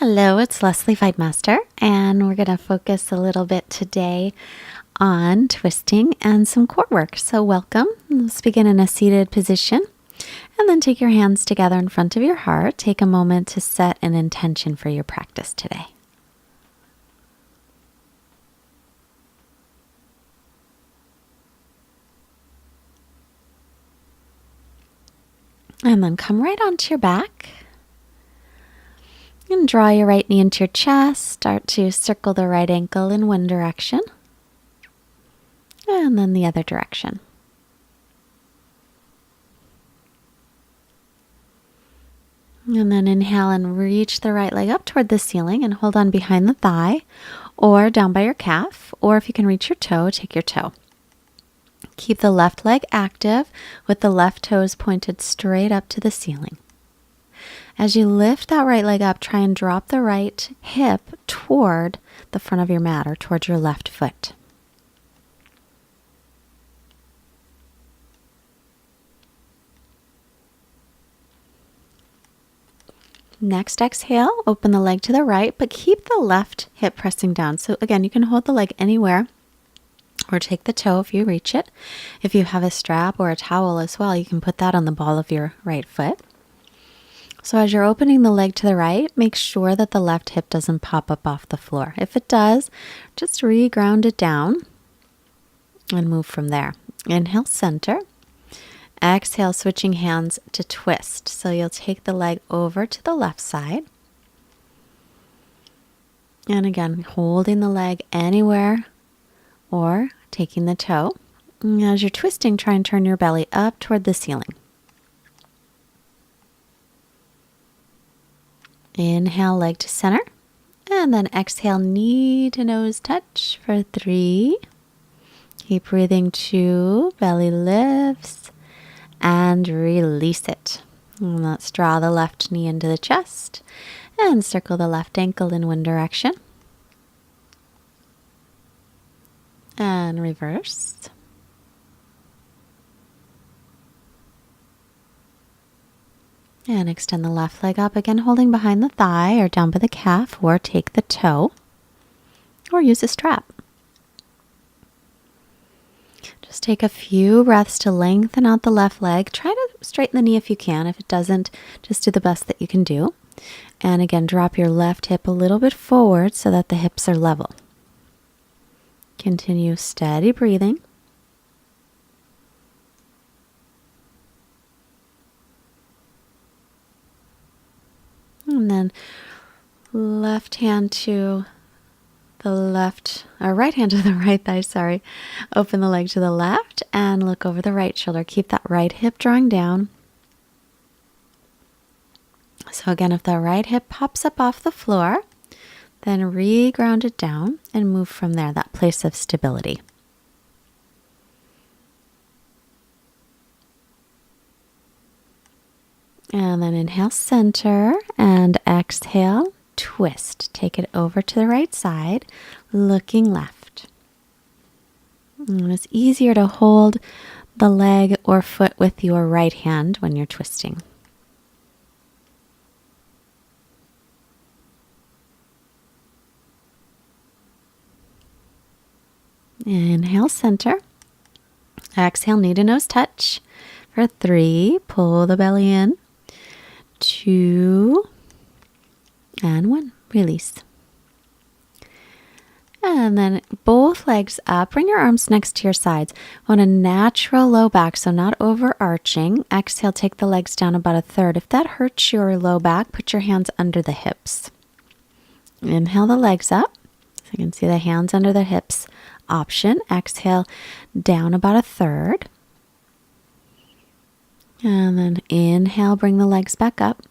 Hello, it's Leslie Fightmaster, and we're going to focus a little bit today on twisting and some core work. So welcome. Let's begin in a seated position, and then take your hands together in front of your heart. Take a moment to set an intention for your practice today. And then come right onto your back. And draw your right knee into your chest. Start to circle the right ankle in one direction. And then the other direction. And then inhale and reach the right leg up toward the ceiling and hold on behind the thigh or down by your calf. Or if you can reach your toe, take your toe. Keep the left leg active with the left toes pointed straight up to the ceiling. As you lift that right leg up, try and drop the right hip toward the front of your mat or towards your left foot. Next, exhale, open the leg to the right, but keep the left hip pressing down. So again, you can hold the leg anywhere or take the toe if you reach it. If you have a strap or a towel as well, you can put that on the ball of your right foot. So as you're opening the leg to the right, make sure that the left hip doesn't pop up off the floor. If it does, just re-ground it down and move from there. Inhale, center. Exhale, switching hands to twist. So you'll take the leg over to the left side. And again, holding the leg anywhere or taking the toe. And as you're twisting, try and turn your belly up toward the ceiling. Inhale, leg to center, and then exhale, knee to nose touch for 3. Keep breathing, 2, belly lifts, and release it. And let's draw the left knee into the chest and circle the left ankle in one direction. And reverse. And extend the left leg up again, holding behind the thigh or down by the calf, or take the toe, or use a strap. Just take a few breaths to lengthen out the left leg. Try to straighten the knee if you can. If it doesn't, just do the best that you can do. And again, drop your left hip a little bit forward so that the hips are level. Continue steady breathing. And then left hand to the left, or right hand to the right thigh, sorry. Open the leg to the left and look over the right shoulder. Keep that right hip drawing down. So again, if the right hip pops up off the floor, then re-ground it down and move from there, that place of stability. And then inhale, center, and exhale, twist. Take it over to the right side, looking left. And it's easier to hold the leg or foot with your right hand when you're twisting. Inhale, center. Exhale, knee to nose touch for 3. Pull the belly in. 2 and 1. Release. And then both legs up. Bring your arms next to your sides. On a natural low back, so not overarching. Exhale, take the legs down about 1/3. If that hurts your low back, put your hands under the hips. Inhale the legs up. So you can see the hands under the hips option. Exhale, down about 1/3. And then inhale, bring the legs back up.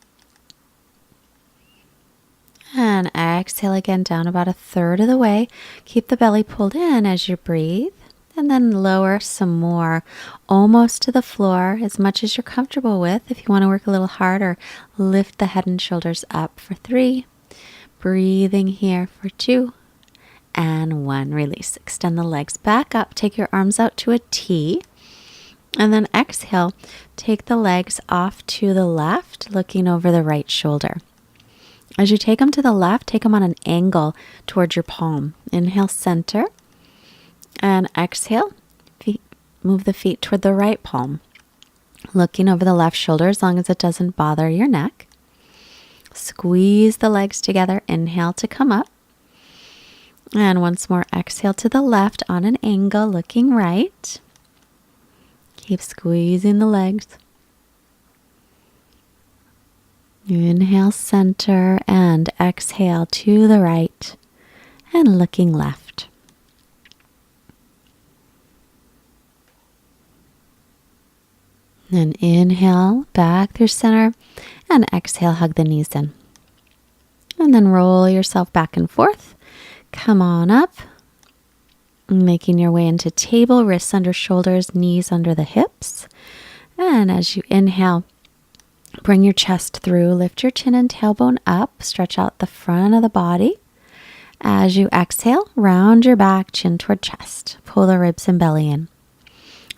And exhale again, down about 1/3 of the way. Keep the belly pulled in as you breathe. And then lower some more, almost to the floor, as much as you're comfortable with. If you want to work a little harder, lift the head and shoulders up for 3. Breathing here for 2. And 1. Release. Extend the legs back up. Take your arms out to a T. And then exhale, take the legs off to the left, looking over the right shoulder. As you take them to the left, take them on an angle towards your palm. Inhale, center, and exhale, move the feet toward the right palm, looking over the left shoulder as long as it doesn't bother your neck. Squeeze the legs together. Inhale to come up. And once more, exhale to the left on an angle, looking right. Keep squeezing the legs. Inhale, center, and exhale to the right and looking left. Then inhale back through center and exhale, hug the knees in. And then roll yourself back and forth. Come on up, making your way into table, wrists under shoulders, knees under the hips. And as you inhale, bring your chest through, lift your chin and tailbone up, stretch out the front of the body. As you exhale, round your back, chin toward chest, pull the ribs and belly in.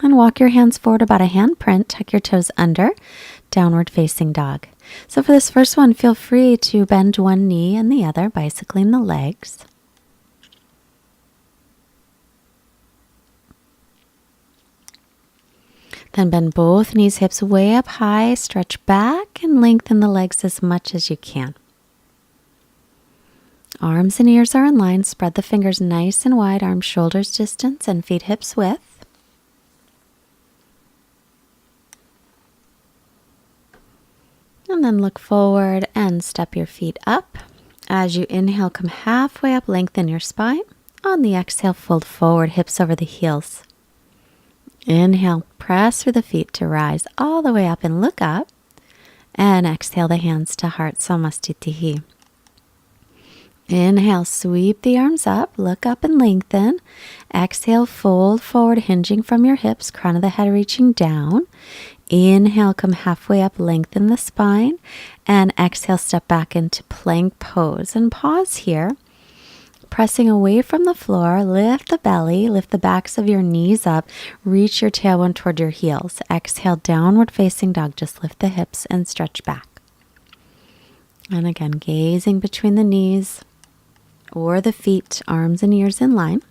And walk your hands forward about a hand print, tuck your toes under, downward facing dog. So for this first one, feel free to bend one knee and the other, bicycling the legs. Then bend both knees, hips way up high, stretch back and lengthen the legs as much as you can. Arms and ears are in line, spread the fingers nice and wide, arms shoulders distance and feet hips width. And then look forward and step your feet up. As you inhale, come halfway up, lengthen your spine. On the exhale, fold forward, hips over the heels. Inhale, press through the feet to rise all the way up and look up. And exhale the hands to heart, Samastitihi. Inhale, sweep the arms up, look up and lengthen. Exhale, fold forward, hinging from your hips, crown of the head reaching down. Inhale, come halfway up, lengthen the spine. And exhale, step back into plank pose. And pause here. Pressing away from the floor, lift the belly, lift the backs of your knees up, reach your tailbone toward your heels. Exhale, downward facing dog, just lift the hips and stretch back. And again, gazing between the knees or the feet, arms and ears in line.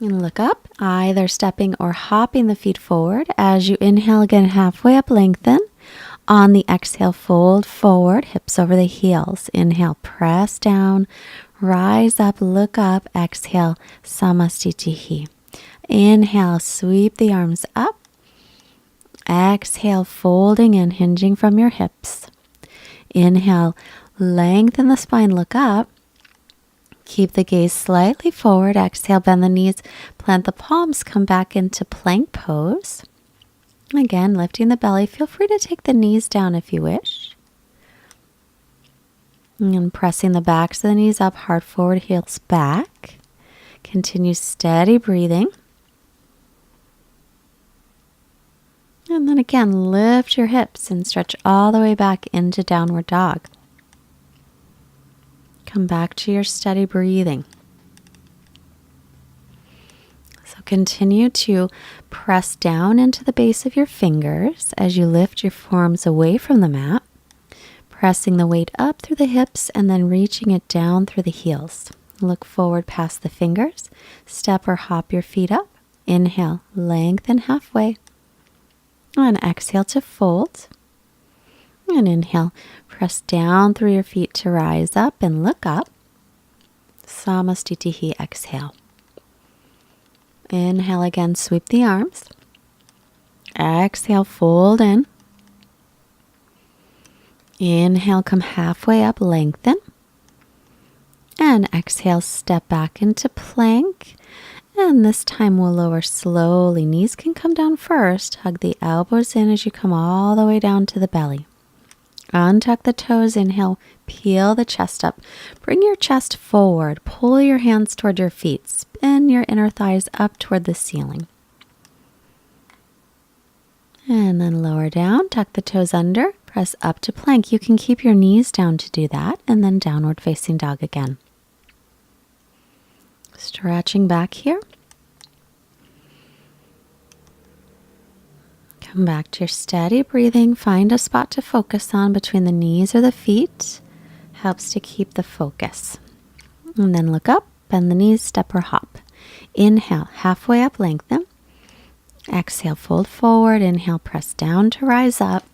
And look up, either stepping or hopping the feet forward. As you inhale again, halfway up, lengthen. On the exhale, fold forward, hips over the heels. Inhale, press down, rise up, look up. Exhale, Samastitihi. Inhale, sweep the arms up. Exhale, folding in, hinging from your hips. Inhale, lengthen the spine, look up. Keep the gaze slightly forward. Exhale, bend the knees, plant the palms, come back into plank pose. Again, lifting the belly. Feel free to take the knees down if you wish. And pressing the backs of the knees up, heart forward, heels back. Continue steady breathing. And then again, lift your hips and stretch all the way back into downward dog. Come back to your steady breathing. So continue to press down into the base of your fingers as you lift your forearms away from the mat, pressing the weight up through the hips and then reaching it down through the heels. Look forward past the fingers, step or hop your feet up. Inhale, lengthen halfway, and exhale to fold. And inhale, press down through your feet to rise up and look up. Samastitihi, exhale. Inhale again, sweep the arms. Exhale, fold in. Inhale, come halfway up, lengthen. And exhale, step back into plank. And this time we'll lower slowly. Knees can come down first. Hug the elbows in as you come all the way down to the belly. Untuck the toes, inhale, peel the chest up. Bring your chest forward, pull your hands toward your feet, spin your inner thighs up toward the ceiling. And then lower down, tuck the toes under, press up to plank. You can keep your knees down to do that, and then downward facing dog again. Stretching back here. Come back to your steady breathing. Find a spot to focus on between the knees or the feet. Helps to keep the focus. And then look up, bend the knees, step or hop. Inhale, halfway up, lengthen. Exhale, fold forward. Inhale, press down to rise up.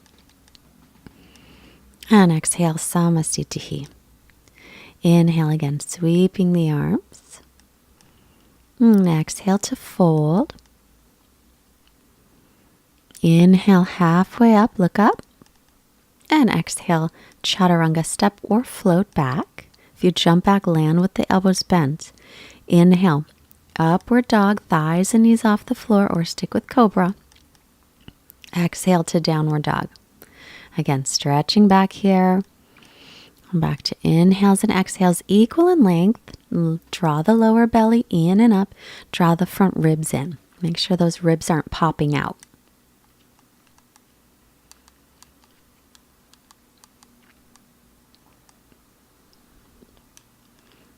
And exhale, Samastitihi. Inhale again, sweeping the arms. And exhale to fold. Inhale, halfway up, look up. And exhale, chaturanga, step or float back. If you jump back, land with the elbows bent. Inhale, upward dog, thighs and knees off the floor, or stick with cobra. Exhale to downward dog. Again, stretching back here. Back to inhales and exhales, equal in length. Draw the lower belly in and up. Draw the front ribs in. Make sure those ribs aren't popping out.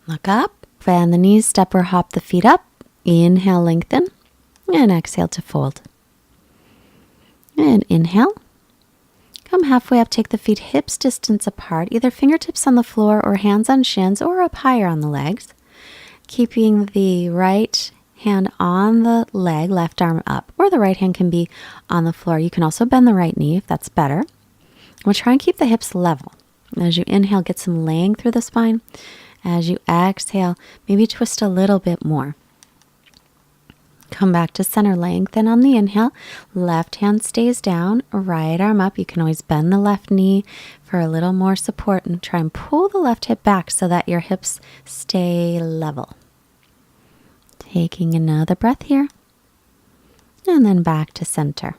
Look up, bend the knees, step or hop the feet up. Inhale, lengthen, and exhale to fold. And inhale. Come halfway up, take the feet hips distance apart, either fingertips on the floor or hands on shins or up higher on the legs. Keeping the right hand on the leg, left arm up, or the right hand can be on the floor. You can also bend the right knee if that's better. We'll try and keep the hips level. As you inhale, get some length through the spine. As you exhale, maybe twist a little bit more. Come back to center, lengthen on the inhale. Left hand stays down, right arm up. You can always bend the left knee for a little more support and try and pull the left hip back so that your hips stay level. Taking another breath here. And then back to center.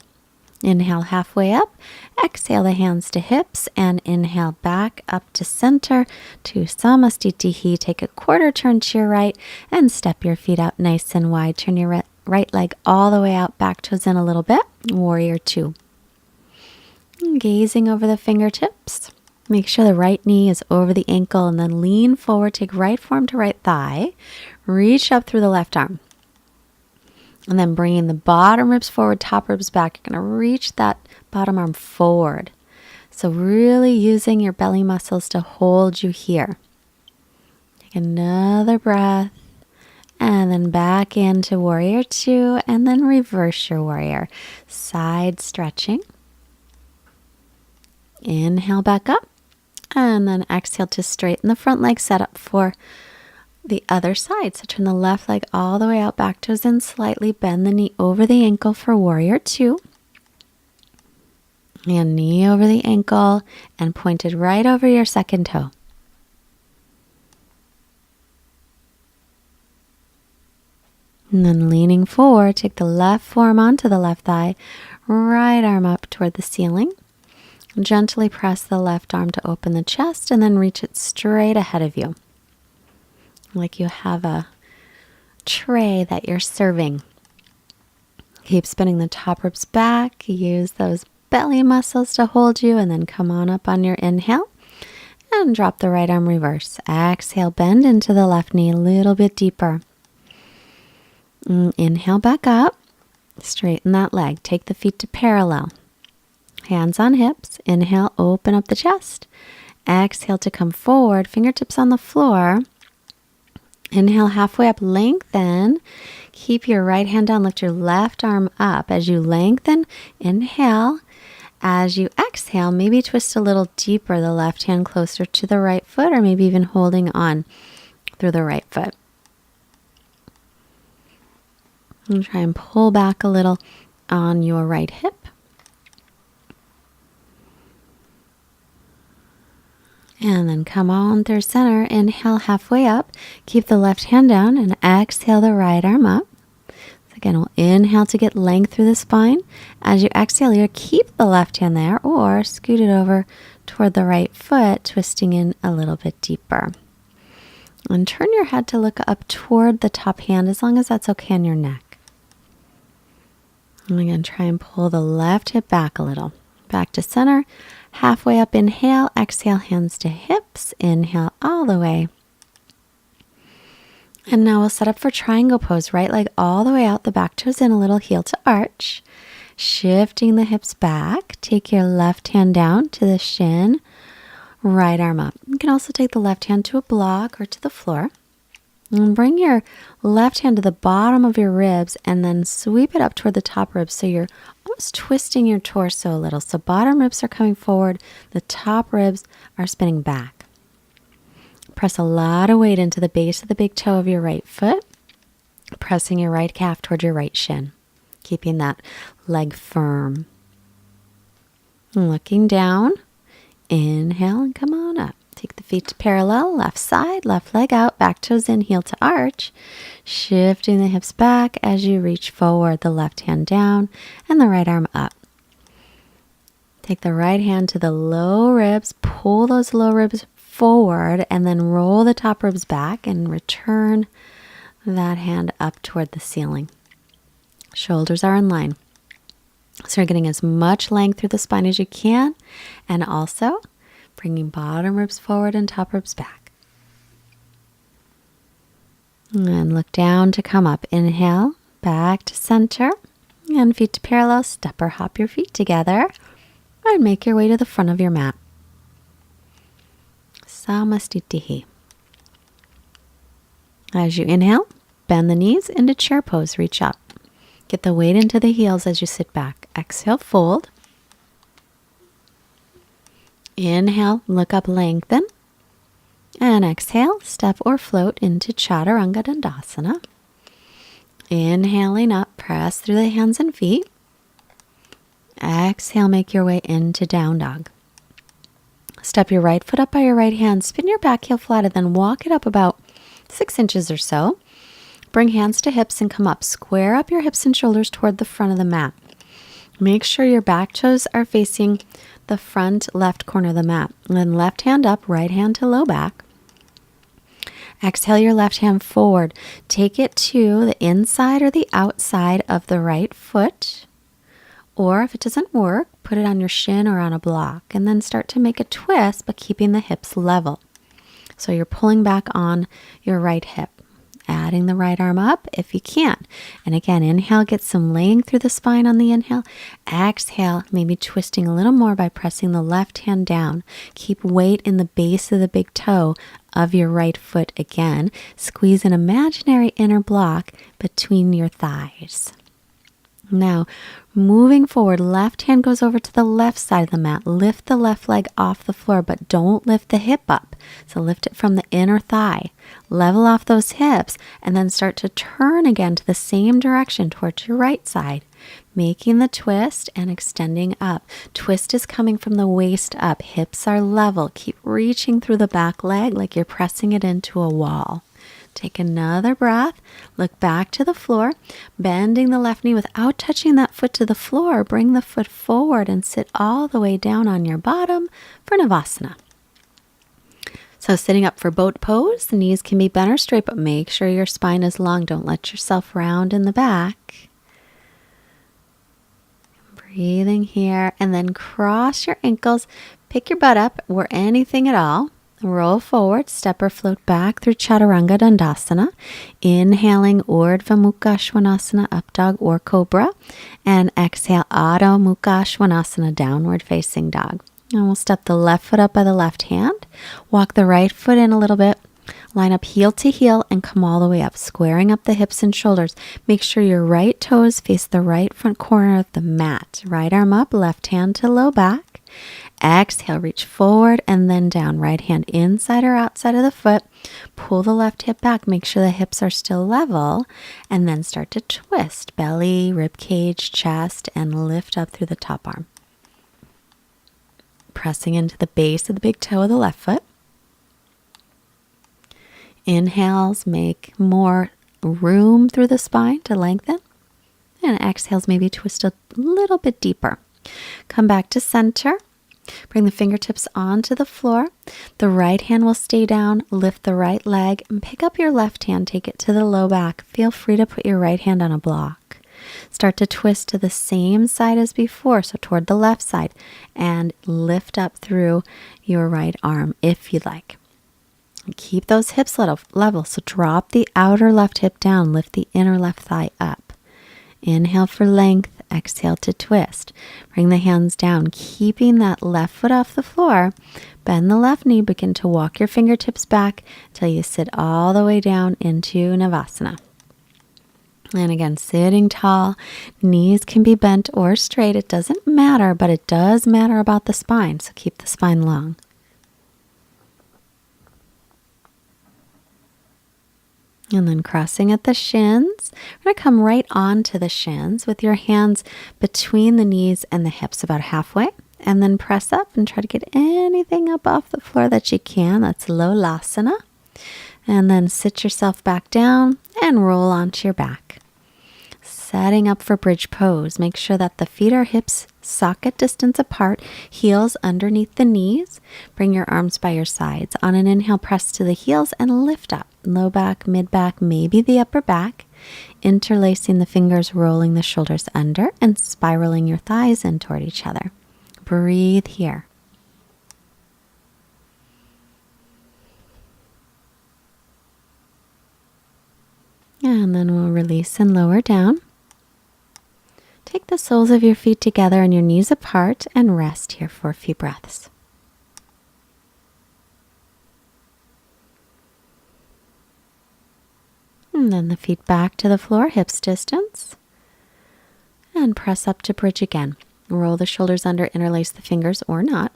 Inhale halfway up, exhale the hands to hips, and inhale back up to center to Samastitihi. Take a quarter turn to your right and step your feet out nice and wide. Turn your right leg all the way out, back toes in a little bit. Warrior two. Gazing over the fingertips. Make sure the right knee is over the ankle and then lean forward. Take right forearm to right thigh. Reach up through the left arm. And then bringing the bottom ribs forward, top ribs back. You're going to reach that bottom arm forward. So really using your belly muscles to hold you here. Take another breath. And then back into warrior two. And then reverse your warrior. Side stretching. Inhale back up. And then exhale to straighten the front leg, set up for the other side. So turn the left leg all the way out, back toes in slightly, bend the knee over the ankle for warrior two. And knee over the ankle and pointed right over your second toe. And then leaning forward, take the left forearm onto the left thigh, right arm up toward the ceiling. Gently press the left arm to open the chest and then reach it straight ahead of you. Like you have a tray that you're serving. Keep spinning the top ribs back. Use those belly muscles to hold you, and then come on up on your inhale and drop the right arm reverse. Exhale, bend into the left knee a little bit deeper. Inhale back up. Straighten that leg. Take the feet to parallel. Hands on hips. Inhale, open up the chest. Exhale to come forward. Fingertips on the floor. Inhale, halfway up, lengthen. Keep your right hand down, lift your left arm up. As you lengthen, inhale. As you exhale, maybe twist a little deeper, the left hand closer to the right foot, or maybe even holding on through the right foot. And try and pull back a little on your right hip. And then come on through center. Inhale halfway up. Keep the left hand down and exhale the right arm up. So again, we'll inhale to get length through the spine. As you exhale, either keep the left hand there or scoot it over toward the right foot, twisting in a little bit deeper. And turn your head to look up toward the top hand, as long as that's okay on your neck. And again, try and pull the left hip back a little. Back to center. Halfway up, inhale, exhale, hands to hips, inhale all the way. And now we'll set up for triangle pose, right leg all the way out, the back toes in, a little heel to arch. Shifting the hips back, take your left hand down to the shin, right arm up. You can also take the left hand to a block or to the floor. And bring your left hand to the bottom of your ribs and then sweep it up toward the top ribs so you're almost twisting your torso a little. So bottom ribs are coming forward, the top ribs are spinning back. Press a lot of weight into the base of the big toe of your right foot, pressing your right calf toward your right shin, keeping that leg firm. Looking down, inhale and come on up. Take the feet to parallel, left side, left leg out, back toes in, heel to arch. Shifting the hips back as you reach forward, the left hand down and the right arm up. Take the right hand to the low ribs, pull those low ribs forward and then roll the top ribs back and return that hand up toward the ceiling. Shoulders are in line. So you're getting as much length through the spine as you can, and also bringing bottom ribs forward and top ribs back. And look down to come up. Inhale, back to center, and feet to parallel. Step or hop your feet together, and make your way to the front of your mat. Samastitihi. As you inhale, bend the knees into chair pose, reach up. Get the weight into the heels as you sit back. Exhale, fold. Inhale, look up, lengthen. And exhale, step or float into Chaturanga Dandasana. Inhaling up, press through the hands and feet. Exhale, make your way into down dog. Step your right foot up by your right hand, spin your back heel flat, and then walk it up about 6 inches or so. Bring hands to hips and come up. Square up your hips and shoulders toward the front of the mat. Make sure your back toes are facing the front left corner of the mat. And then left hand up, right hand to low back. Exhale your left hand forward. Take it to the inside or the outside of the right foot. Or if it doesn't work, put it on your shin or on a block. And then start to make a twist, but keeping the hips level. So you're pulling back on your right hip. Adding the right arm up if you can. And again, inhale, get some length through the spine on the inhale. Exhale, maybe twisting a little more by pressing the left hand down. Keep weight in the base of the big toe of your right foot again. Squeeze an imaginary inner block between your thighs. Now, moving forward, left hand goes over to the left side of the mat. Lift the left leg off the floor, but don't lift the hip up. So lift it from the inner thigh. Level off those hips, and then start to turn again to the same direction towards your right side, making the twist and extending up. Twist is coming from the waist up. Hips are level. Keep reaching through the back leg like you're pressing it into a wall. Take another breath, look back to the floor, bending the left knee without touching that foot to the floor. Bring the foot forward and sit all the way down on your bottom for Navasana. So sitting up for boat pose, the knees can be bent or straight, but make sure your spine is long. Don't let yourself round in the back. Breathing here, and then cross your ankles, pick your butt up or anything at all. Roll forward, step or float back through Chaturanga Dandasana. Inhaling Urdhva Mukha Svanasana, up dog or cobra. And exhale Adho Mukha Svanasana, downward facing dog. And we'll step the left foot up by the left hand. Walk the right foot in a little bit. Line up heel to heel and come all the way up, squaring up the hips and shoulders. Make sure your right toes face the right front corner of the mat. Right arm up, left hand to low back. Exhale, reach forward and then down. Right hand inside or outside of the foot. Pull the left hip back. Make sure the hips are still level. And then start to twist. Belly, rib cage, chest, and lift up through the top arm. Pressing into the base of the big toe of the left foot. Inhales, make more room through the spine to lengthen. And exhales, maybe twist a little bit deeper. Come back to center. Bring the fingertips onto the floor. The right hand will stay down. Lift the right leg and pick up your left hand. Take it to the low back. Feel free to put your right hand on a block. Start to twist to the same side as before, so toward the left side, and lift up through your right arm if you like. And keep those hips level, so drop the outer left hip down. Lift the inner left thigh up. Inhale for length. Exhale to twist. Bring the hands down, keeping that left foot off the floor. Bend the left knee. Begin to walk your fingertips back till you sit all the way down into Navasana. And again, sitting tall, knees can be bent or straight. It doesn't matter, but it does matter about the spine. So keep the spine long. And then crossing at the shins. We're going to come right onto the shins with your hands between the knees and the hips about halfway. And then press up and try to get anything up off the floor that you can. That's Lolasana. And then sit yourself back down and roll onto your back. Setting up for bridge pose. Make sure that the feet are hips socket distance apart, heels underneath the knees. Bring your arms by your sides. On an inhale, press to the heels and lift up. Low back, mid back, maybe the upper back. Interlacing the fingers, rolling the shoulders under, and spiraling your thighs in toward each other. Breathe here. And then we'll release and lower down. Take the soles of your feet together and your knees apart and rest here for a few breaths. And then the feet back to the floor, hips distance. And press up to bridge again. Roll the shoulders under, interlace the fingers or not.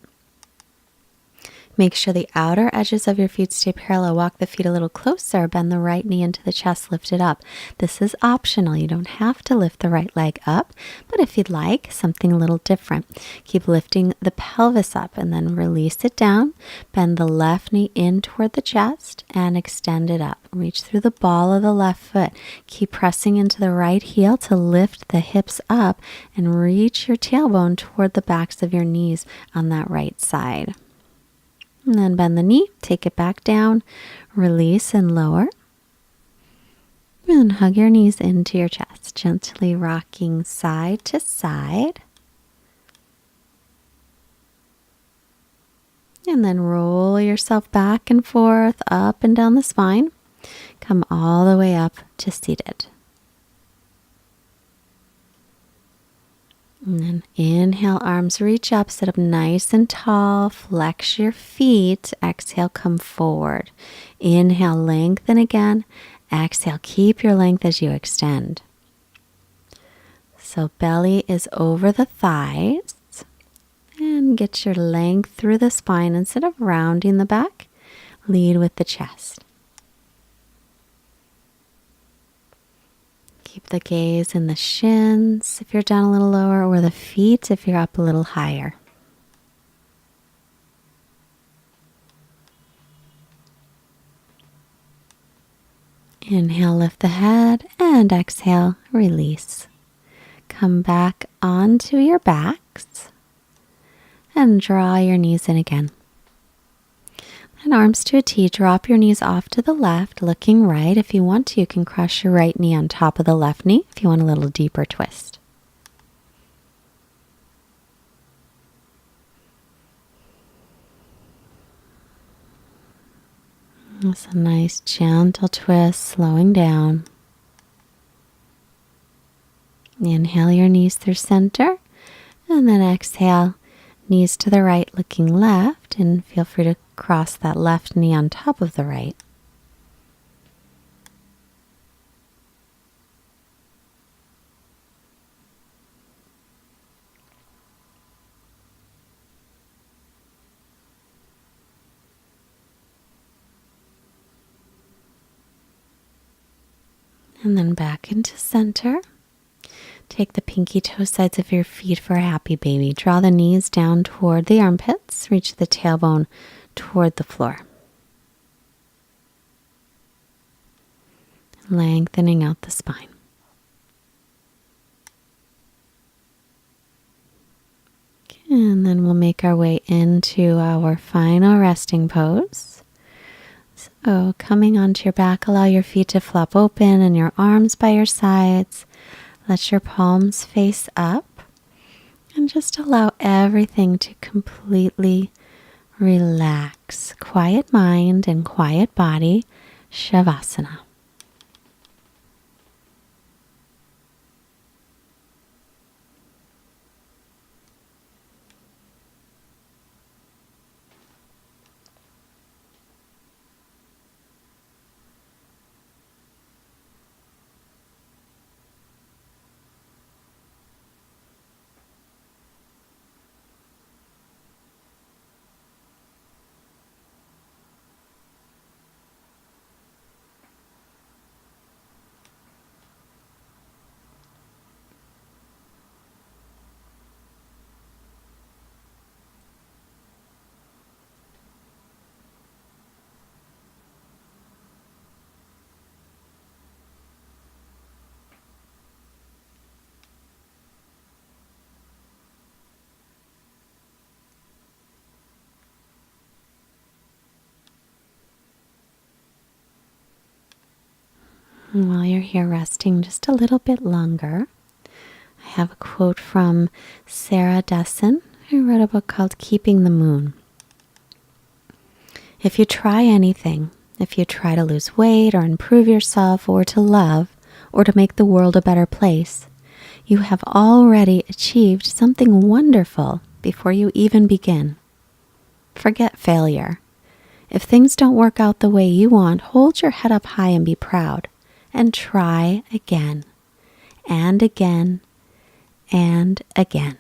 Make sure the outer edges of your feet stay parallel. Walk the feet a little closer. Bend the right knee into the chest. Lift it up. This is optional. You don't have to lift the right leg up, but if you'd like something a little different, keep lifting the pelvis up and then release it down. Bend the left knee in toward the chest and extend it up. Reach through the ball of the left foot. Keep pressing into the right heel to lift the hips up and reach your tailbone toward the backs of your knees on that right side. And then bend the knee, take it back down, release and lower. And hug your knees into your chest, gently rocking side to side. And then roll yourself back and forth, up and down the spine. Come all the way up to seated. And then inhale, arms reach up, sit up nice and tall, flex your feet, exhale, come forward. Inhale, lengthen again, exhale, keep your length as you extend. So belly is over the thighs, and get your length through the spine. Instead of rounding the back, lead with the chest. Keep the gaze in the shins if you're down a little lower, or the feet if you're up a little higher. Inhale, lift the head, and exhale, release. Come back onto your backs and draw your knees in again. And arms to a T, drop your knees off to the left, looking right. If you want to, you can cross your right knee on top of the left knee if you want a little deeper twist. It's a nice gentle twist, slowing down. Inhale your knees through center, and then exhale, knees to the right, looking left, and feel free to cross that left knee on top of the right. And then back into center. Take the pinky toe sides of your feet for a happy baby. Draw the knees down toward the armpits. Reach the tailbone toward the floor. Lengthening out the spine. And then we'll make our way into our final resting pose. So coming onto your back, allow your feet to flop open and your arms by your sides. Let your palms face up and just allow everything to completely relax. Quiet mind and quiet body, Shavasana. And while you're here resting just a little bit longer, I have a quote from Sarah Dessen, who wrote a book called Keeping the Moon. If you try anything, if you try to lose weight or improve yourself or to love or to make the world a better place, you have already achieved something wonderful before you even begin. Forget failure. If things don't work out the way you want, hold your head up high and be proud. And try again, and again, and again.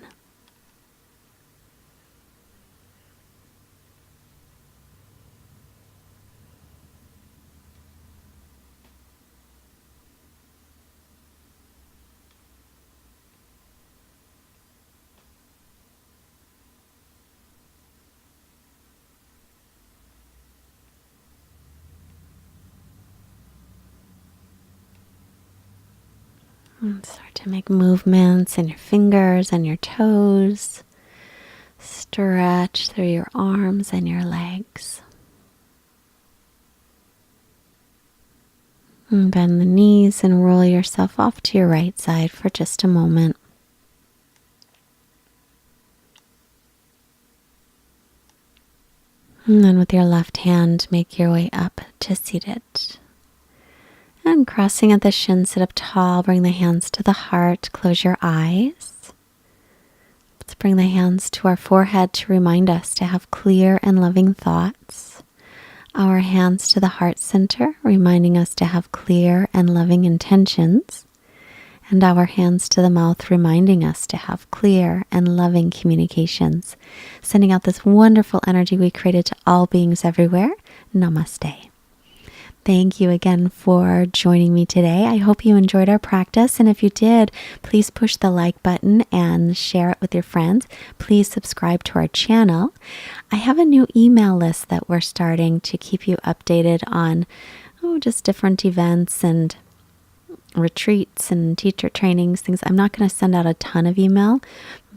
And start to make movements in your fingers and your toes. Stretch through your arms and your legs. And bend the knees and roll yourself off to your right side for just a moment. And then with your left hand, make your way up to seated. And crossing at the shin, sit up tall, bring the hands to the heart, close your eyes. Let's bring the hands to our forehead to remind us to have clear and loving thoughts. Our hands to the heart center, reminding us to have clear and loving intentions. And our hands to the mouth, reminding us to have clear and loving communications. Sending out this wonderful energy we created to all beings everywhere. Namaste. Thank you again for joining me today. I hope you enjoyed our practice. And if you did, please push the like button and share it with your friends. Please subscribe to our channel. I have a new email list that we're starting to keep you updated on just different events and retreats and teacher trainings, things. I'm not going to send out a ton of email,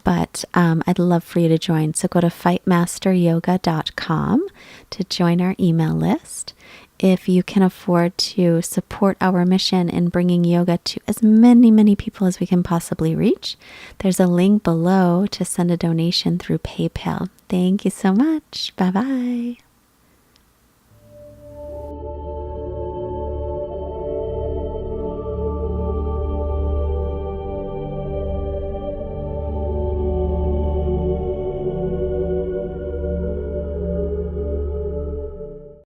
but I'd love for you to join. So go to fightmasteryoga.com to join our email list. If you can afford to support our mission in bringing yoga to as many people as we can possibly reach, there's a link below to send a donation through PayPal. Thank you so much. Bye-bye.